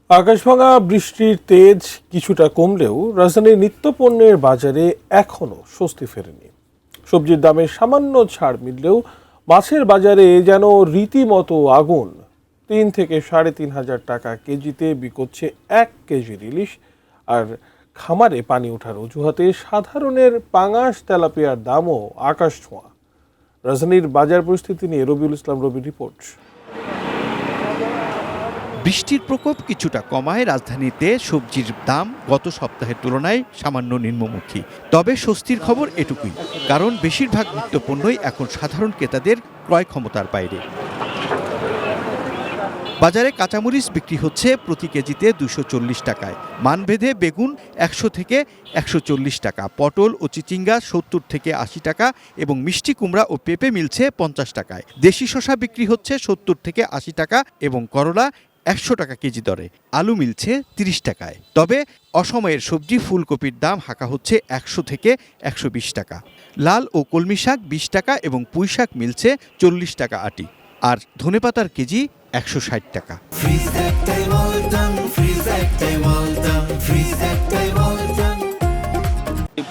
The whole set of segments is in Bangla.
আকাশভাঙা বৃষ্টির তেজ কিছুটা কমলেও রাজধানীর নিত্যপণ্যের বাজারে এখনো স্বস্তি ফেরেনি। সবজির দামে সামান্য ছাড় মিললেও মাছের বাজারে যেন রীতিমতো আগুন। 3 থেকে 3,500 টাকা কেজিতে বিকোচ্ছে 1 কেজির ইলিশ। আর খামারে পানি ওঠার অজুহাতে সাধারণের পাঙাশ তেলাপিয়ার দামও আকাশ ছোঁয়া। রাজধানীর বাজার পরিস্থিতি নিয়ে রবিউল ইসলাম রবির রিপোর্ট। বৃষ্টির প্রকোপ কিছুটা কমায় রাজধানীতে সবজির দাম গত সপ্তাহের তুলনায় সামান্য নিম্নমুখী। তবে স্বস্তির খবর এটুকুই, কারণ বেশিরভাগ নিত্যপণ্যই এখন সাধারণ ক্রেতাদের ক্রয় ক্ষমতার বাইরে। বাজারে কাঁচামরিচ বিক্রি হচ্ছে প্রতি কেজিতে 240 টাকায়, মানভেদে বেগুন 100 থেকে 140 টাকা, পটল ও চিচিঙ্গা 70 থেকে 80 টাকা এবং মিষ্টি কুমড়া ও পেঁপে মিলছে 50 টাকায়। দেশি শসা বিক্রি হচ্ছে 70 থেকে 80 টাকা এবং করলা 100 টাকা কেজি দরে। আলু মিলছে 30 টাকায়। তবে অসময়ের সবজি ফুলকপির দাম হাঁকা হচ্ছে 100 থেকে 120 টাকা। লাল ও কলমি শাক 20 টাকা এবং পুঁই শাক মিলছে 40 টাকা আটি। আর ধনেপাতার কেজি 160 টাকা।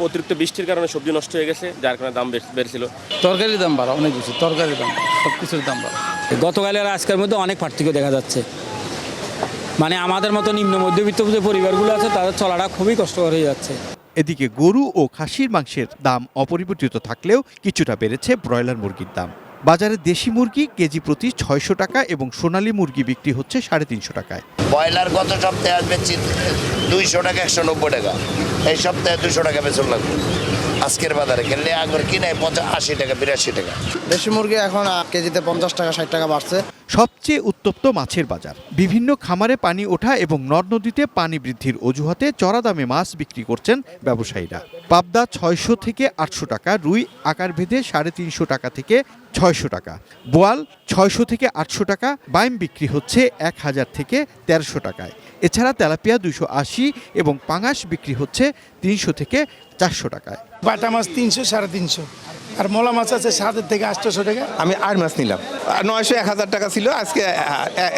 অতিরিক্ত বৃষ্টির কারণে সবজি নষ্ট হয়ে গেছে, যার কারণে দাম বেড়েছিল। তরকারির দাম বাড়া অনেক বেশি, তরকারির দাম সব কিছুর দাম বাড়া। গতকালের আর আজকের মধ্যে অনেক পার্থক্য দেখা যাচ্ছে। মানে আমাদের মতো নিম্ন মধ্যবিত্ত যে পরিবারগুলো আছে তাদের চলাটা খুবই কষ্টকর হয়ে যাচ্ছে। এদিকে গরু ও খাসির মাংসের দাম অপরিবর্তিত থাকলেও কিছুটা বেড়েছে ব্রয়লার মুরগির দাম। বাজারে দেশি মুরগি কেজি প্রতি 600 টাকা এবং সোনালী মুরগি বিক্রি হচ্ছে 350 টাকায়। ব্রয়লার গত সপ্তাহে আসবে 200 টাকা 190 টাকা, এই সপ্তাহে 200 টাকা বেতন লাগবে। আজকের বাজারে কিনলে আগর কিনে 80 টাকা 82 টাকা। দেশি মুরগি এখন কেজিতে 50 টাকা 60 টাকা বাড়ছে। সবচেয়ে উত্তপ্ত মাছের বাজার। বিভিন্ন খামারে পানি ওঠা এবং নদ নদীতে পানি বৃদ্ধির অজুহাতে চড়া দামে মাছ বিক্রি করছেন ব্যবসায়ীরা। পাবদা 600 থেকে 800 টাকা, রুই আকার ভেদে 350 টাকা থেকে 600 টাকা, বোয়াল 600 থেকে 800 টাকা, বাইম বিক্রি হচ্ছে 1000 থেকে 1300 টাকায়। এছাড়া তেলাপিয়া 280 এবং পাঙাশ বিক্রি হচ্ছে 300 থেকে 400 টাকায়। বাটা মাছ 300 350, আর মোলা মাছ আছে 7 থেকে 800 টাকা। আমি আর মাছ নিলাম 900 1000 টাকা ছিল, আজকে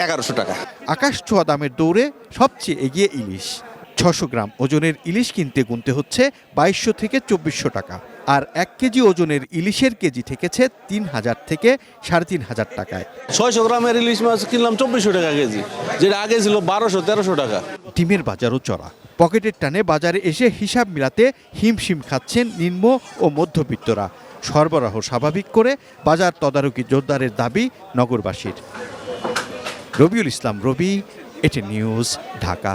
1100 টাকা। আকাশ ছোঁয়া দামের দৌড়ে সবচেয়ে এগিয়ে ইলিশ। 600 গ্রাম ওজনের ইলিশ কিনতে গুনতে হচ্ছে 2200 থেকে 2400 টাকা। আর 1 কেজি ওজনের ইলিশের কেজি ঠেকেছে 3000 থেকে 3500 টাকায়। 600 গ্রামের ইলিশ মাছ কিনলাম 2400 টাকা কেজি, যেটা আগে ছিল 1200-1300 টাকা। ডিমের বাজারও চড়া। পকেটের টানে বাজারে এসে হিসাব মিলাতে হিমশিম খাচ্ছেন নিম্ন ও মধ্যবিত্তরা। সরবরাহ স্বাভাবিক করে বাজার তদারকি জোরদারের দাবি নগরবাসীর। রবিউল ইসলাম রবি, এটি নিউজ, ঢাকা।